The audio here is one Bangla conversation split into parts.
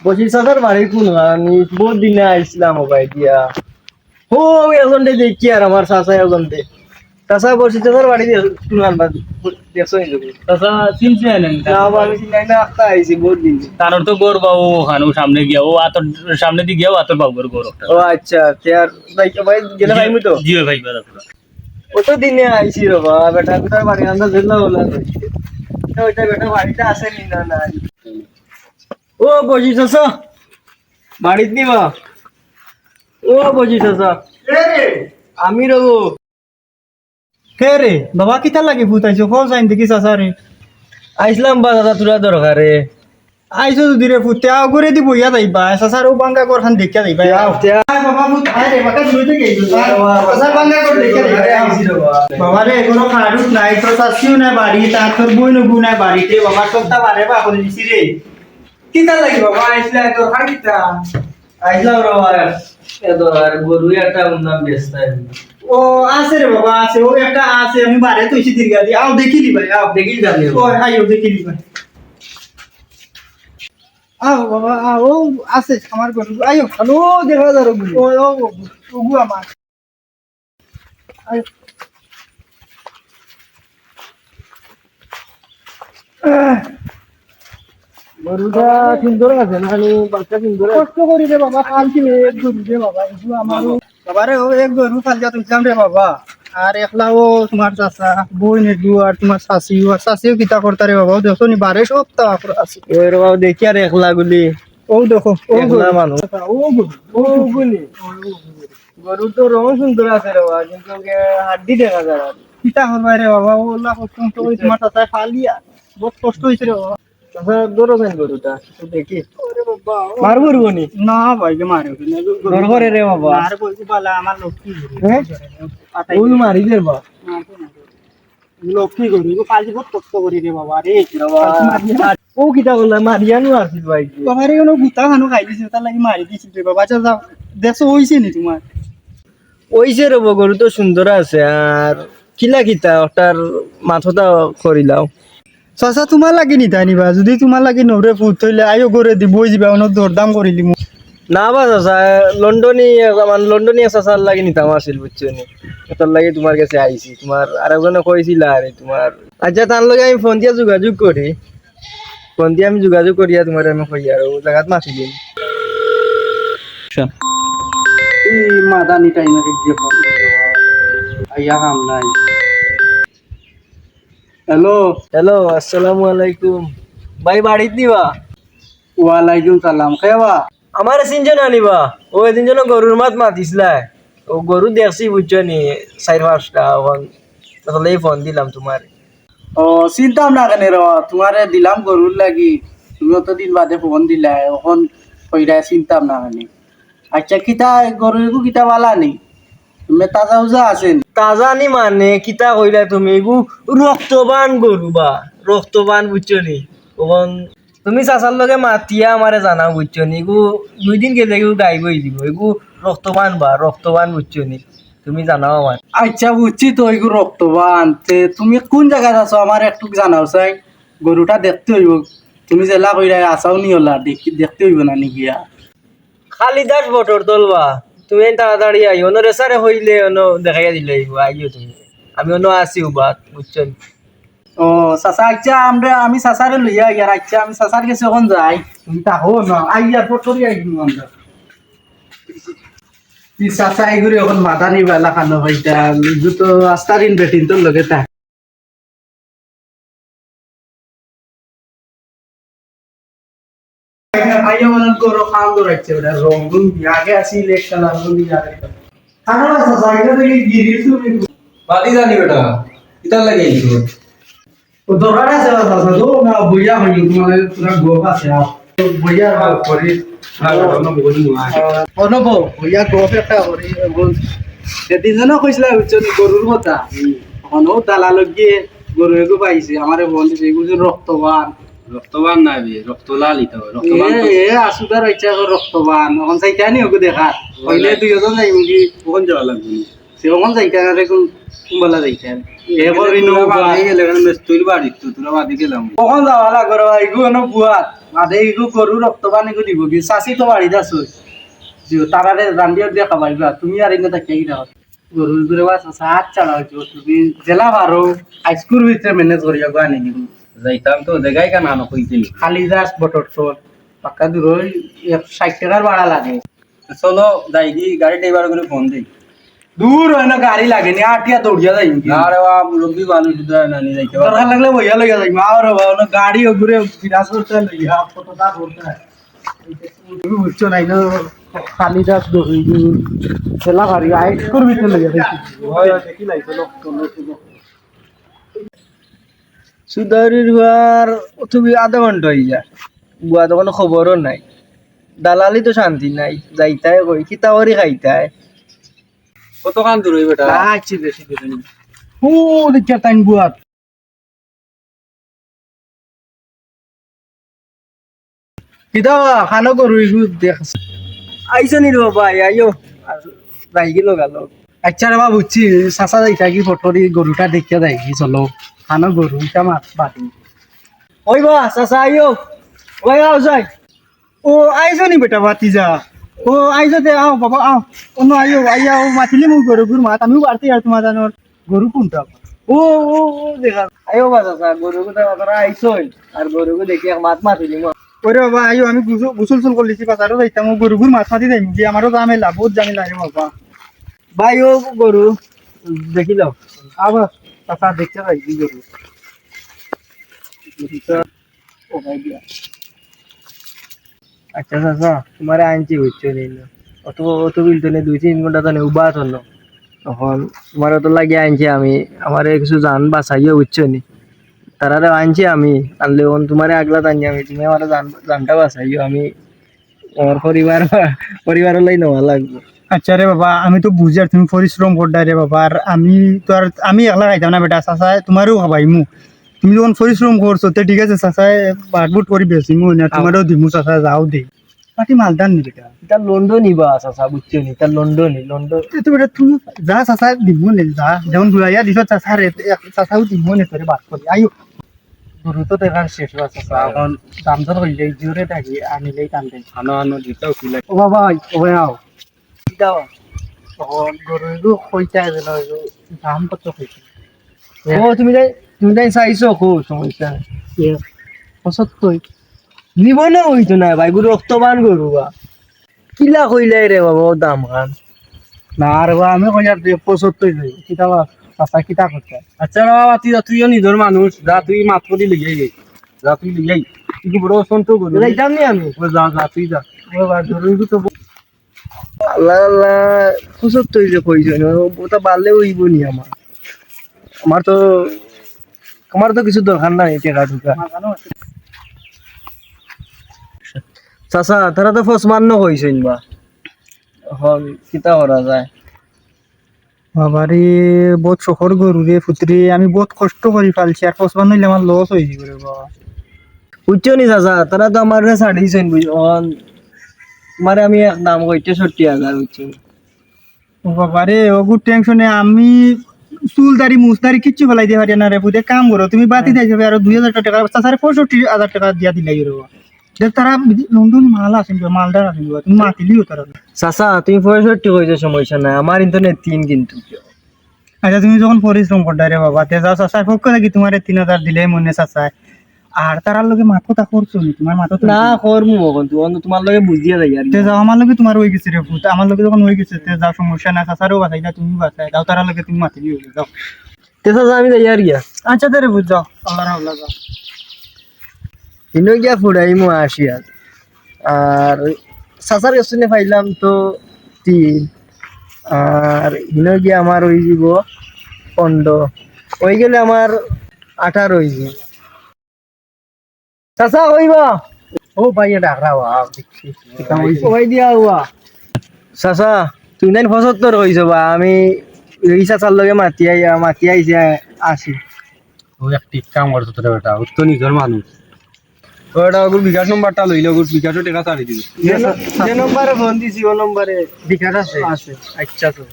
25,000 বাড়ি কোন আমি বহুত দিনে আইছিলাম ভাই দিয়া ও এজনটে দেখি আর আমার চাচা এজনটে চাচা 25,000 বাড়ি দিয়ে কোন আনবা দেখছো নি চাচা চিনছি না না আমি চিনাই না আস্তা আইছি বহুত দিন তার তো গোর বাবু হানু সামনে গিয়া ও আতর সামনে দিয়ে গিয়া আতর বাবুর গোর ও আচ্ছা আর ভাই ভাই গেলে ভাই তো জিও ভাই বাদা কত দিনে আইছি রে বাবা বেটা কোথায় বাড়ি আন্দা দিলা বলা ওইটা বেটা বাড়িতে আসে নি না না ও বসি চাচা বাড়িতে নিবা ও বসি চাচা আমি রবো কে রে বাবা কিতা লাগে ফুটাইছো ফল চাইন দেখি চাচা রে আইসলাম বা দাদা তোরা দরকারে আইছো যদি রে ফুটে আও করে দি বইয়া যাইবা চাচার ও বাঙ্গা কর খান দেখিয়া যাইবা আয় বাবা ফুট আয় রে বাকা দুইতে গেইছো চাচার বাঙ্গা কর দেখিয়া যাইবা বাবা রে কোনো খাড়ুত নাই তো চাচিও নাই বাড়ি তার তোর বই নগু নাই বাড়িতে বাবা সবটা বারে বা করে দিছি রে কিতা লাগে বাবা আইসলা তোর খাড়িতা আইসলাম রবা আর গরু একটা উন্নাম ব্যস্ত ও আছে রে বাবা আছে ও একটা আছে আমি বারে তুইছি দিরগা দি আও দেখিলি ভাই আও দেখি যাবি ও আইও দেখিলি ভাই আও বাবা আও ও আছে আমার গরু আইও হ্যালো দেখা যারো ও ও ওগু আমার আইও গরুটা সুন্দর আছে না বাচ্চা সুন্দর কষ্ট করি রে বাবা কালকে এক গরু রে বাবা এসু আমারও বাবা রে ও এক গরু কালকে তুলছিলাম রে বাবা আর একলা ও তোমার চাচা বই নেদু আর তোমার শাশিও কিতা করতা রে বাবা দেখো নি বারে সপ্তাহ আছে ওই রবা দেখি আর একলা গুলি ও দেখো ও একলা মানুষ ও গরু ও গুলি গরু তো রং সুন্দর আছে রবা কিন্তু হাড্ডি দেখা যায় আর কিতা করবা রে বাবা ওলা কষ্ট করে তোমার চাচা ফালিয়া বহুত কষ্ট হয়েছে রে বাবা আচ্ছা দৌড়ো কেন গরুটা দেখি ওরে বাবা মারবো রুবনি না ভাই কে মারে ডর করে রে বাবা আর বলছি বালা আমার লক্ষ্মী হ্যাঁ ওই মারি দে বা লক্ষ্মী করি কালকে বহুত কষ্ট করি রে বাবা রে ও কিটা বললা মারিয়ানো আসিল ভাই বাবা রে কোনো গুতা খানো খাই দিছে তার লাগি মারি দিছিল রে বাবা যাও দেখো হইছে নি তোমার ওইছে রব গরু তো সুন্দর আছে আর কিলা কিতা ওটার মাথাটা করিলাও চাচা তোমার লাগি নিতা নিবা যদি তোমার লাগি নরে ফুট হইলে আইও করে দিব যাবা অন্য দরদাম করিলি মু না বা চাচা লন্ডনী চাচার লাগি নিতাম আসিল বুঝছো নি ওটার লাগি তোমার কাছে আইছি তোমার আর একজনে কইছিল আরে তোমার আচ্ছা তার লগে আমি ফোন দিয়া যোগাযোগ করি ফোন দিয়ে আমি যোগাযোগ করিয়া তোমার আমি কই আর ও জায়গাত মাতি দিন এই মাদানি টাইমে যে ফোন আইয়া কাম নাই হ্যালো হ্যালো আসসালামু আলাইকুম ভাই বাড়িত নিবা ওয়ালাইকুম সালাম কেবা আমার সিনজন আনিবা ও এদিন যেন গরুর মাত মাতিছিলা ও গরু দেখছি বুঝছো নি 4-5টা এখন তাহলে ফোন দিলাম তোমার ও চিন্তাম না কেন রে তোমারে দিলাম গরুর লাগি তুমি তো দিন বাদে ফোন দিলা এখন কইরা চিন্তাম না কেন আচ্ছা কিতা গরুর কিতা বালা নি তুমি তাজা উজা আছেন তাজা নি মানে কিতা কইলা তুমি এগু রক্তবান গরু বা রক্তবান বুঝছো নি ওখন তুমি চাচার লগে মাতিয়া আমারে জানা বুঝছো নি এগু 2 দিন গেলে এগু গাইবই দিব এগু রক্তবান বুঝছো নি তুমি জানাও আমার আচ্ছা বুঝছি তো এগু রক্তবান তে তুমি কোন জায়গায় আছো আমার একটু জানাও চাই গরুটা দেখতে হইব তুমি জেলা কইরা আসাও নি হলা দেখতে হইব না নি গিয়া খালিদাস বটর তলবা তুমি তাড়াতাড়ি আইও অন্য রেসারে হইলে অন্য দেখাইয়া দিলে আইও তুমি আমি অন্য আসি বাত বুঝছো নি ও চাচা আচ্ছা আমি চাচারে লইয়া গিয়া আচ্ছা আমি চাচার কাছে এখন যাই তুমি তাহো না আইয়া পটরি আইবি আমরা ই চাচা এগুলি এখন মাদানি বেলা খানো ভাইটা তো আস্তারিন বেটিন তোর লগে তা আইয়া মানে গরো খান দরাইছে ওটা রং আগে আসি ইলেকশন আর রং দিয়া খানা চাচা এটা থেকে গিরিস তুমি বাদি জানি বেটা কিতার লাগে এইটো ও দরকার আছে চাচা তো না বইয়া হই মানে পুরা গোপ আছে বইয়া করি অনুভব বইয়া গোপ একটা করি সেদিন যেন কইছিল গরুর কথা অনো দালালক গিয়ে গরু এগু পাইছে আমারে বন্ধু এগুলো রক্তবান রক্তবান না বে রক্তলাল ইতো রক্তবান এ আসুদার ইচ্ছা রক্তবান এখন চাইতা নি ওকে দেখা কইলে দুইজন যাই মুগি কোন যাওয়া লাগবে সে ওখান যাইতা রে কুম্বালা যাইতা এবার ইনো বাদি গেলে মেস্তুরি বাড়ি তো তোরা বাদি গেলাম কখন যাওয়া লাগবে এগু এনো বুয়া মাঝে এগু গরু রক্তবান এগু দিব কি চাষি তো বাড়িতে আছো তারারে রান্ধিয়া দিয়ে খাবাইবা তুমি আর এগুলো থাকি কি দাও গরুর ঘুরে বাস সাত চালা হইছো তুমি জেলা বারো হাইস্কুল ভিতরে ম্যানেজ করিয়া গো আনি নিবো যাইতাম তো জায়গায় কেন আনো কইছিল খালি দাস বটর চোর পাক্কা দূর 60 টাকার ভাড়া লাগে চলো যাই কি গাড়ি ড্রাইভার করে ফোন দেই দূর হয় না গাড়ি লাগে নি আটিয়া দৌড়িয়া যাই না রে বাবা মুরব্বী মানুষ নানি যাইতে পারবে দরকার লাগলে বইয়া লইয়া যাই আর বাবা গাড়ি ঘুরে বিরাজ করতে লইয়া কতটা করতে তুমি বুঝছো নাই না খালি দাস দৌড়ি জেলা বাড়ি হাইস্কুল ভিতরে লইয়া যাই দেখি লাইছো লোক সুদারির বার তুমি আধা ঘন্টা হয়ে যায় বুয়া তো কোনো খবরও নাই দালালি তো শান্তি নাই যাইতায় কই কিতাওয়ারি খাইতায় কত কান দূর হইবে এটা আচ্ছা বেশি বেশি ও দেখিয়া টাইম বুয়াত কিতাবা খানো করু দেখ আইসো নি রে বাবা আইও যাই গেল গেল আচ্ছা রে বাবা বুঝছি চাচা যাইতা কি ফটোরি গরুটা দেখিয়া যাই কি চলো খানো গরুটা মাছ বাটি ওই বা চাচা আইও ওই আও যাই ও আইসো নি বেটা বাতি যা ও আইসো দে আও বাবা আও অন্য আইও আইয়া ও মাতিলি মু গরু গুর মাত আমিও বাড়তে আর তোমার জানোর গরু কোনটা ও ও ও দেখা আইও বা চাচা গরু কথা কথা আইসোই আর গরুকে দেখি এক মাত মাতি দিম ওরে বাবা আইও আমি গুসল চুল করলিছি বাজারও যাইতাম ও গরু গুর মাছ মাতি যাইম যে আমারও জামেলা বহুত জামেলা রে বাবা ভাই ও গরু দেখিল আবার চাচা দেখতে যাই কি গরু ও ভাই দিয়া আচ্ছা চাচা তোমারে আনছি বুঝছো নি অত অত বিলতো নেই 2-3 ঘন্টা তো নেই উবা চল তখন তোমার তো লাগিয়ে আনছি আমি আমার কিছু জান বাঁচাইও বুঝছো নি তারারে আনছি আমি আনলে তোমারে আগলা আনছি আমি তুমি আমার জানটা বাঁচাইও আমি আমার পরিবারের লাই নেওয়া লাগবে আচ্ছা রে বাবা আমি তো বুঝি আর তুমি পরিশ্রম করডা রে বাবা আর আমি তো আর আমি একলা খাইতাম না বেটা চাচা তোমারও খাবাইমু তুমি যখন পরিশ্রম করছো তো ঠিক আছে চাচাই বাটবুট করে বেচিমু না তোমারও দিমু চাচা যাও দে পাটি মালদান নি বেটা এটা লন্ডন নিবা চাচা বুঝছো নি এটা লন্ডন তো বেটা তুমি যা চাচা দিমু নে যা যেমন ঘুরাইয়া দিছ চাচা রে চাচাও দিমু নে তোরে বাদ করি আইও গরু তো দেখার শেষ হওয়া চাচা এখন দাম দর হইলে জোরে থাকি আনিলেই টান দেয় আনো আনো দিতাও কি লাগে ও বাবা ও ভাই আও দাও তখন গরু কইতা গেল দাম কত কইছে ও তুমি তাই চাইছো খুব সমস্যা নাই। 75 নিব না হইতো না ভাই গরু রক্তবান গরু বা কিলা কইলাই রে বাবা ও দাম খান না আর আমি কইয়া 75 যাই কিতাবা চাচা কিতা করতে আচ্ছা বাবা তুইও নিজের মানুষ যা তুই মাত্র দি লিয়ে যাই যা তুই লিয়ে যাই তুই বড় সন্ত গরু যাইতাম নি আমি যা যা তুই যা ও বা গরু তো আল্লাহ আল্লাহ খুশব তুই যে কইছো ওটা বাড়লে হইব নি আমার তো কিছু দরকার নাই টাকা ঢুকা চাচা তারা তো ফসমান্য কইছেন বা এখন কিতা করা যায় বাবারে বহুত শহর গরু রে পুত্রে আমি বহুত কষ্ট করি পালছি আর পসবান হইলে আমার লস হয়ে যাবে রে বাবা বুঝছো নি চাচা তারা তো আমার ছাড়িয়েছেন বুঝছেন তোমারে আমি এক দাম কইতে 70,000 বুঝছি ও বাবারে ওগুর টেনশনে আমি চুল দাড়ি মুছদারি কিচ্ছু ফেলাই দিয়ে পারি না রে পুতে কাম করো তুমি বাতি দিয়ে যাবে আর 2000 টাকা চাচারে 65,000 টাকা দিয়া দিলাই রে বাবা দেখ তারা লন্ডন মাল আসেন মালদার আসেন তুমি মাতিলিও তারা চাচা তুমি 65 কইছো সমস্যা নাই আমার ইন্টারনেট 3 কিন্তু আচ্ছা তুমি যখন পরিশ্রম করতে রে বাবা তে যাও চাচার পক্ষ থেকে তোমার 3000 দিলে মনে চাচায় আর তারার লগে মাথা করছো নি তোমার মাথা না করমু কিন্তু তোমার লগে বুঝিয়া যাই আর তে যাও আমার লগে তোমার হয়ে গেছে রে পুত আমার লগে যখন হয়ে গেছে তে যাও সমস্যা না চাচারও বাঁচাই না তুমি বাঁচাই যাও তারার লগে তুমি মাতিলিও যাও তে চাচা আমি যাই আর গিয়া আচ্ছা তে রে বুঝ যাও আল্লাহর হাওলা যাও ইনো গিয়া ফুড়াইমু আসি আর চাচার কাছে পাইলাম তো 3 আর ইনো গিয়া আমার হয়ে যাব 15 হয়ে গেলে আমার 18 হয়ে যাবে চাচা কইবা ও ভাই এটা রাও আও দেখছি কিতা হইছে কই দিয়া হুয়া চাচা তুই নাই 75 কইছো বা আমি এই চাচার লগে মাতি আইছি আসি তুই এক ঠিক কাম করছ তোর বেটা ও তো নিজের মানুষ ওটা ওগুর বিকাশ নম্বরটা লইলে ওগুর বিকাশও টাকা ছাড়ি দিবি যে নম্বরে ফোন দিছি ও নম্বরে বিকাশ আছে আছে আচ্ছা তো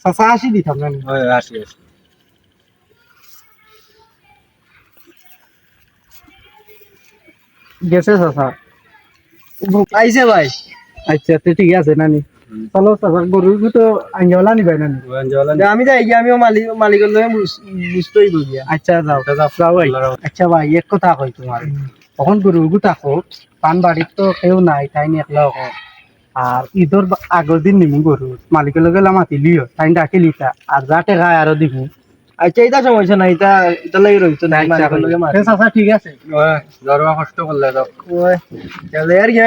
চাচা আসি দিতাম না হয় আসি আসি গেছে চাচা আইছে ভাই আচ্ছা তো ঠিক আছে নানি চলো চাচা গরু তো আঞ্জলা নিবাই নানি আমি যাই গিয়ে আমিও মালিকের লগে বুঝতেই বুঝিয়া আচ্ছা যাও যাও ভাই আচ্ছা ভাই এক কথা কই তোমার তখন গরু থাকো পান বাড়ির তো কেউ নাই তাই নিয়ে একলা হোক আর ঈদর আগের দিন নিমু গরু মালিকের লগে মাতি লিও তাই ডাকি লিতা আর যা টেকা আরো দিবু আচ্ছা এটা সমস্যা নাই এটা লাগি রইতো না মালিকের লগে মার চাচা ঠিক আছে দরবা কষ্ট করলে তো ওই চলে আর কি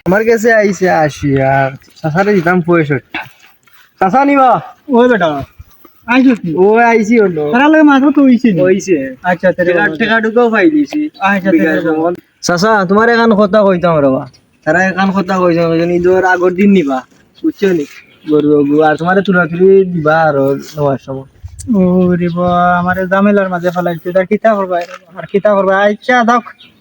আমার কাছে আইছে 80 আর সাসারে দিতাম 65 সাসা নিবা ওই বেটা আইছো কি ও আইছি হলো তারা লগে মাত্র তো হইছে হইছে আচ্ছা তেরে টাকা ঢুকাও পাই দিছি আচ্ছা সাসা তোমার এখান কথা কইতাম রবা তারা এখান কথা কইছে ঈদের আগর দিন নিবা বুঝছো নি গরু আর তোমার তুলাতুলি দিবা আর নেওয়ার সময় ও রে বা আমারে জামেলার মাঝে ফেলাইছে তার কিতা করবা আর কিতা করবা আচ্ছা দাও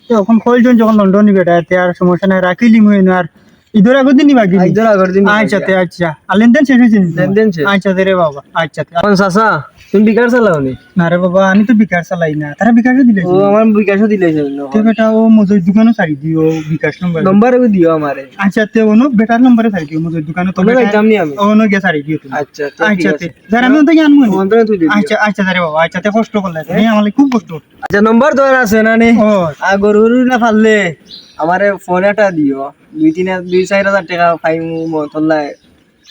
তখন কইজন যখন লন্ডন নিবে এটা আর সমস্যা নাই রাখিলি মুই আর ঈদের আগের দিন নিবা কি ঈদের আগর দিন আচ্ছা তে আচ্ছা আর লেনদেন শেষ হয়েছে লেনদেন শেষ। আচ্ছা রে বাবা আচ্ছা এখন সাসা তুমি বিকার চালাও নি না রে বাবা আমি তো বিকাশ চালাই না তারা বিকাশও দিলে ও আমার বিকাশও দিলেছে তে বেটা ও মজুর দোকানও ছাড়ি দিও বিকাশ নম্বর নম্বর দিও আমারে আচ্ছা তে ওনো বেটার নম্বরে ছাড়ি দিও মজুর দোকানে তো তোমরা যাইতাম নি আমি ওনো গে ছাড়ি দিও তুমি আচ্ছা আচ্ছা তে যারা আমি তো জানবো না। অন্তরে তুই দিবি আচ্ছা আচ্ছা রে বাবা আচ্ছা তে কষ্ট করলে তুমি আমার খুব কষ্ট আচ্ছা নম্বর তোর আছে না নি ও আর গরুর না ফাললে আমারে ফোন একটা দিও 2-4 হাজার টাকা ফাইন মতলাই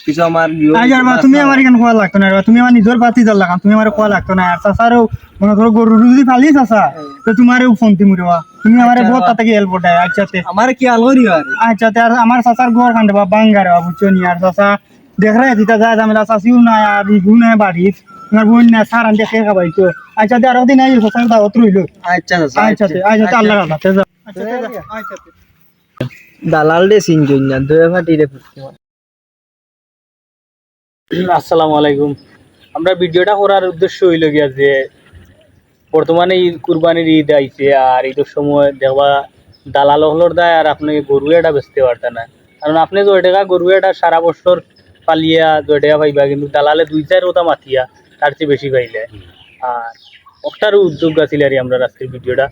কিছু আমার দিও আচ্ছা মা তুমি আমার এখানে কোয়া লাগতো না তুমি আমার নিজের বাতি দল লাগাম তুমি আমার কোয়া লাগতো না আর চাচারও মনে করো গরু যদি ফালি চাচা তো তোমারও ফোন দিমু রে বাবা তুমি আমারে বহুত তাতে হেল্প দেয় আচ্ছা তে আমার কি আলগরি আর আচ্ছা তে আর আমার চাচার ঘর খান্ডে বা বাঙ্গারে বাবা বুঝছো নি আর চাচা দেখ রে দিতা যায় ঝামেলা চাচিও নাই আর ইগু নাই বাড়ির তোমার বোন না সারান দেখে খাবাই তো আচ্ছা তে আর দিন আই চাচার দাওয়াত রইলো আচ্ছা আচ্ছা তে আল্লাহ রাখা তে যা আচ্ছা তে যা আচ্ছা তে দালাল দে সিনজন না দয়া ফাটি রে আসসালামু আলাইকুম। আমরা ভিডিওটা করার উদ্দেশ্য হইল গিয়া যে বর্তমানে ঈদ কুরবানির ঈদ আইছে আর ঈদের সময় দেখবা দালাল হলর দায় আর আপনি গরু এটা বেচতে পারতেন না, কারণ আপনি 2 টাকা গরু এটা সারা বছর পালিয়া 2 টাকা পাইবা, কিন্তু দালালে 2-4 ওটা মাতিয়া তার চেয়ে বেশি পাইলে। আর একটার উদ্যোগ আছিল আর আমরা আজকের ভিডিওটা।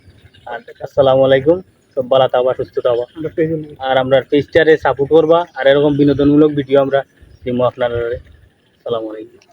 আর আসসালামু আলাইকুম, সব ভালো থাকবা, সুস্থ থাকবা, আর আমরা পেজটারে সাপোর্ট করবা আর এরকম বিনোদনমূলক ভিডিও আমরা দিব আপনারা। আসসালামু আলাইকুম।